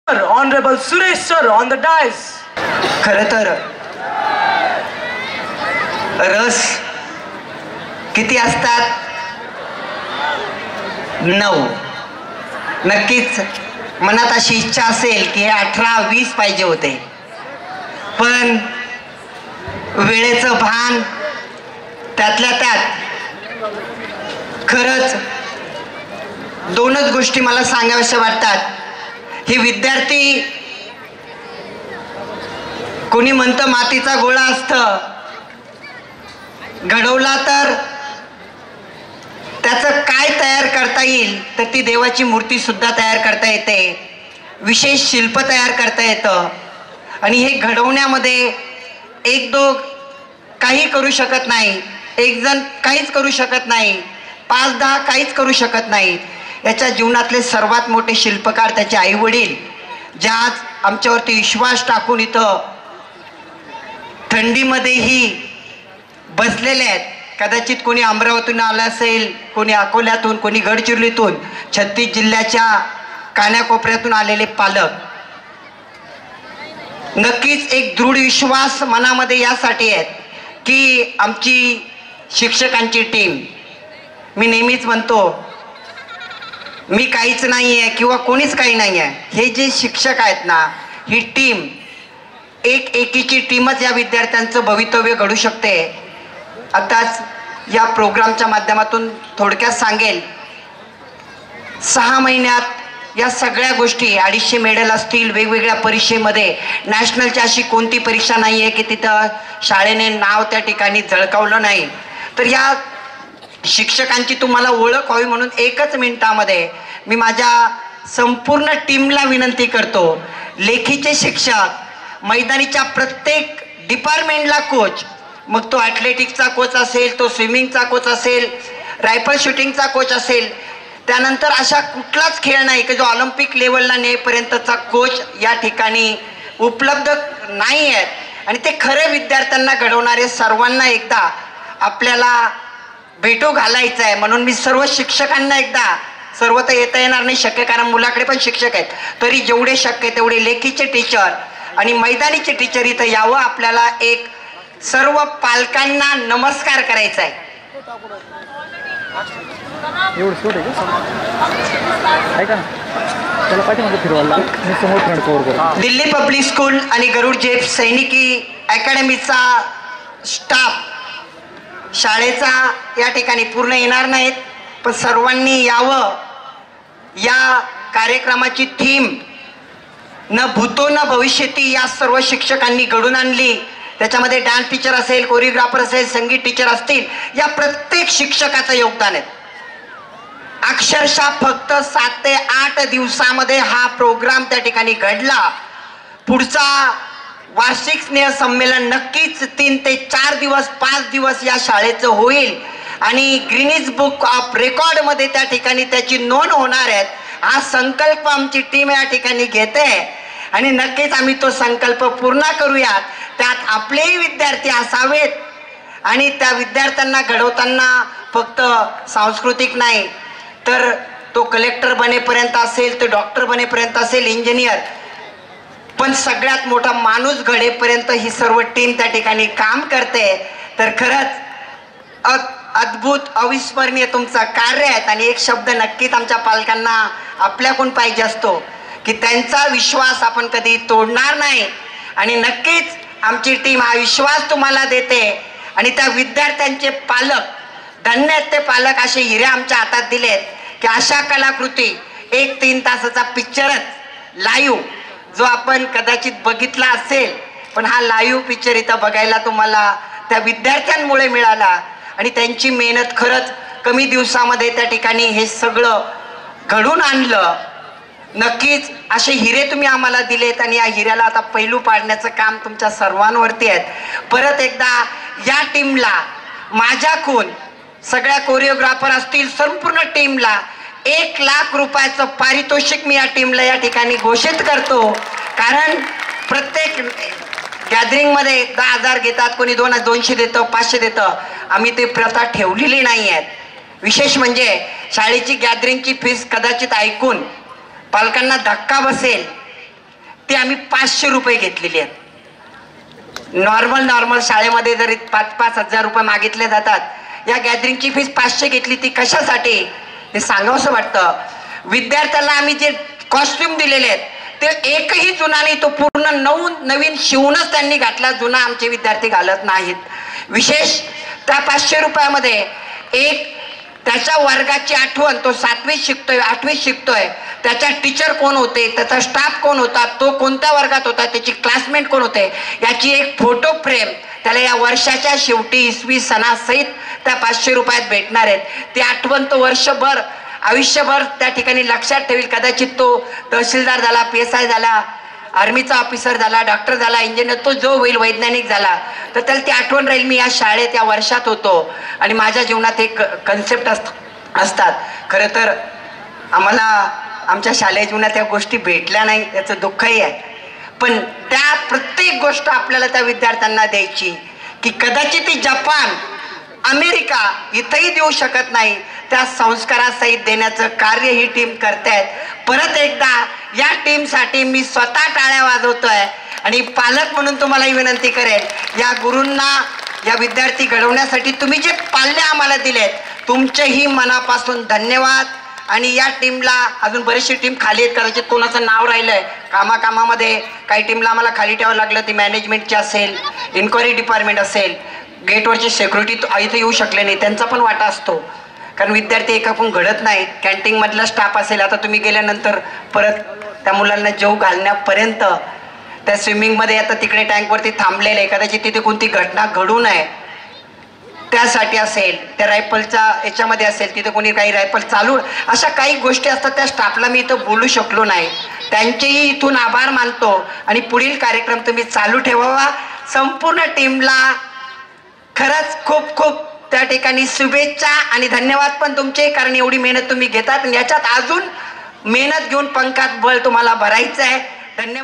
Honorable Suresh sir on the dais. खरं तर रस किती असतात? 9. नक्कीच मनात अशी इच्छा असेल की हे 18-20 पाहिजे होते, पण वेळेचं भान, त्यातल्या त्यात खरंच 2च गोष्टी मला सांगाव्याशा वाटतात. हे विद्यार्थी, कोणी म्हणतं मातीचा गोळा असतं, घडवला तर त्याचं काय तयार करता येईल, तर ती देवाची मूर्ती सुद्धा तयार करता येते, विशेष शिल्प तयार करता येतं. आणि हे घडवण्यामध्ये 1-2 काही करू शकत नाही, 1 जण काहीच करू शकत नाही, 5-10 काहीच करू शकत नाही. याच्या जीवनातले सर्वात मोठे शिल्पकार त्याचे आईवडील, जे आज आमच्यावरती विश्वास टाकून इथं थंडीमध्येही बसलेले आहेत. कदाचित कोणी अमरावतीतून आलं असेल, कोणी अकोल्यातून, कोणी गडचिरोलीतून, 36 जिल्ह्याच्या कानाकोपऱ्यातून आलेले पालक. नक्कीच एक दृढ विश्वास मनामध्ये यासाठी आहेत की आमची शिक्षकांची टीम, मी नेहमीच म्हणतो मी काहीच नाही आहे किंवा कोणीच काही नाही आहे, हे जे शिक्षक आहेत ना, ही टीम, एकीची टीमच या विद्यार्थ्यांचं भवितव्य घडू शकते. आताच या प्रोग्रामच्या माध्यमातून थोडक्यात सांगेल, 6 महिन्यात या सगळ्या गोष्टी, 250 मेडल असतील, वेगवेगळ्या परीक्षेमध्ये, नॅशनलची अशी कोणती परीक्षा नाही आहे की तिथं शाळेने नाव त्या ठिकाणी झळकावलं नाही. तर या शिक्षकांची तुम्हाला ओळख व्हावी म्हणून 1च मिनिटामध्ये मी माझ्या संपूर्ण टीमला विनंती करतो, लेखीचे शिक्षक, मैदानीच्या प्रत्येक डिपार्टमेंटला कोच, मग तो ॲथलेटिक्सचा कोच असेल, तो स्विमिंगचा कोच असेल, रायफल शूटिंगचा कोच असेल, त्यानंतर अशा कुठलाच खेळ नाही की जो ऑलिम्पिक लेवलला नेपर्यंतचा कोच या ठिकाणी उपलब्ध नाही आहेत. आणि ते खरे विद्यार्थ्यांना घडवणारे सर्वांना एकदा आपल्याला भेटू घालायचं आहे. म्हणून मी सर्व शिक्षकांना एकदा, सर्व तर येता येणार नाही शक्य, कारण मुलाकडे पण शिक्षक आहेत, तरी जेवढे शक्य तेवढे लेखीचे टीचर आणि मैदानीचे टीचर इथं यावं. आपल्याला एक सर्व पालकांना नमस्कार करायचा आहे. दिल्ली पब्लिक स्कूल आणि गरुड जेफ सैनिकी अकॅडमीचा स्टाफ शाळेचा या ठिकाणी पूर्ण येणार नाहीत, पण सर्वांनी यावं. या कार्यक्रमाची थीम न भूतो न भविष्यती या सर्व शिक्षकांनी घडून आणली. त्याच्यामध्ये डान्स टीचर असेल, कोरिओग्राफर असेल, संगीत टीचर असतील, या प्रत्येक शिक्षकाचं योगदान आहे. अक्षरशः फक्त 7 ते 8 दिवसामध्ये हा प्रोग्राम त्या ठिकाणी घडला. पुढचा वार्षिक स्नेह संमेलन नक्कीच 3 ते 4 दिवस, 5 दिवस या शाळेचं होईल आणि ग्रीनिज बुक ऑफ रेकॉर्डमध्ये त्या ठिकाणी त्याची नोंद होणार आहे. हा संकल्प आमची टीम या ठिकाणी घेते आणि नक्कीच आम्ही तो संकल्प पूर्ण करूयात. त्यात आपलेही विद्यार्थी असावेत आणि त्या विद्यार्थ्यांना घडवताना फक्त सांस्कृतिक नाही, तर तो कलेक्टर बनेपर्यंत असेल, तो डॉक्टर बनेपर्यंत असेल, इंजिनियर, पण सगळ्यात मोठा माणूस घडेपर्यंत ही सर्व टीम त्या ठिकाणी काम करते. तर खरंच अद्भुत, अविस्मरणीय तुमचं कार्य आहे. आणि एक शब्द नक्कीच आमच्या पालकांना आपल्याकडून पाहिजे असतो की त्यांचा विश्वास आपण कधी तोडणार नाही. आणि नक्कीच आमची टीम हा विश्वास तुम्हाला देते. आणि त्या विद्यार्थ्यांचे पालक, धन्य आहेत ते पालक, असे हिरे आमच्या हातात दिलेत की अशा कलाकृती, 1-3 तासाचा पिक्चरच लाईव्ह, जो आपण कदाचित बघितला असेल, पण हा लाईव्ह पिक्चर इथं बघायला तुम्हाला त्या विद्यार्थ्यांमुळे मिळाला. आणि त्यांची मेहनत, खरंच कमी दिवसामध्ये त्या ठिकाणी हे सगळं घडून आणलं. नक्कीच असे हिरे तुम्ही आम्हाला दिलेत आणि या हिऱ्याला आता पैलू पाडण्याचं काम तुमच्या सर्वांवरती आहे. परत एकदा या टीमला माझ्याकडून, सगळ्या कोरिओग्राफर असतील, संपूर्ण टीमला 1 लाख रुपयाचं पारितोषिक मी या टीमला या ठिकाणी घोषित करतो. कारण प्रत्येक गॅदरिंगमध्ये 10,000 घेतात, कोणी 200 देतं, 500 देतं. आम्ही ते प्रथा ठेवलेली नाही आहेत. विशेष म्हणजे शाळेची गॅदरिंगची फीस कदाचित ऐकून पालकांना धक्का बसेल, ती आम्ही 500 रुपये घेतलेली आहेत. नॉर्मल शाळेमध्ये जरी 5-5 हजार रुपये मागितले जातात, या गॅदरिंगची फीस 500 घेतली. ती कशासाठी हे सांगावंसं वाटतं. विद्यार्थ्याला आम्ही जे कॉस्ट्युम दिलेले आहेत ते एकही जुना नाही, तो पूर्ण नवीन शिवूनच त्यांनी घातला, जुना आमचे विद्यार्थी घालत नाहीत. विशेष त्या 500 रुपयामध्ये एक त्याच्या वर्गाची आठवण, तो 7वीत शिकतोय 8वीत शिकतोय, त्याच्या टीचर कोण होते, त्याचा स्टाफ कोण होता, तो कोणत्या वर्गात होता, त्याची क्लासमेट कोण होते, याची एक फोटो फ्रेम त्याला या वर्षाच्या शेवटी इसवी सणासहित त्या 500 रुपयात भेटणार आहेत. ती आठवण तो वर्षभर आयुष्यभर त्या ठिकाणी लक्षात ठेवील. कदाचित तो तहसीलदार झाला, PSI झाला, आर्मीचा ऑफिसर झाला, डॉक्टर झाला, इंजिनियर, तो जो होईल वैज्ञानिक झाला, तर त्याला ती आठवण राहील, मी या शाळेत या वर्षात होतो आणि माझ्या जीवनात एक कन्सेप्ट असतात. खरं तर आम्हाला आमच्या शालेय जीवनात या गोष्टी भेटल्या नाही, याचं दुःखही आहे. पण त्या प्रत्येक गोष्ट आपल्याला त्या विद्यार्थ्यांना द्यायची की कदाचित ती जपान, अमेरिका इथंही देऊ शकत नाही, त्या संस्कारासहित देण्याचं कार्य ही टीम करतायत. परत एकदा या टीमसाठी मी स्वतः टाळ्या वाजवतोय आणि पालक म्हणून तुम्हालाही विनंती करेन, या गुरूंना या विद्यार्थी घडवण्यासाठी तुम्ही जे पाल्य आम्हाला दिलेत, तुमचेही मनापासून धन्यवाद. आणि या टीमला अजून बरीचशी टीम खाली आहेत, कदाचित कोणाचं नाव राहिलंय कामामध्ये, काही टीमला आम्हाला खाली ठेवावं लागलं. ती मॅनेजमेंटची असेल, इन्क्वायरी डिपार्टमेंट असेल, गेटवरचे सेक्युरिटी इथे येऊ शकले नाही, त्यांचा पण वाटा असतो, कारण विद्यार्थी एकाकून घडत नाहीत. कॅन्टीनमधला स्टाफ असेल, आता तुम्ही गेल्यानंतर परत त्या मुलांना जेव घालण्यापर्यंत त्या स्विमिंगमध्ये आता तिकडे टँकवरती थांबलेले आहे, कदाचित तिथे कोणती घटना घडू नये त्यासाठी असेल, त्या रायफलच्या याच्यामध्ये असेल, तिथे कोणी काही रायफल चालू, अशा काही गोष्टी असतात. त्या स्टाफला मी इथं बोलू शकलो नाही, त्यांचेही इथून आभार मानतो आणि पुढील कार्यक्रम तुम्ही चालू ठेवावा. संपूर्ण टीमला खरंच खूप खूप त्या ठिकाणी शुभेच्छा आणि धन्यवाद पण तुमचे, कारण एवढी मेहनत तुम्ही घेतात आणि याच्यात अजून मेहनत घेऊन पंखात बळ तुम्हाला भरायचं आहे. धन्यवाद.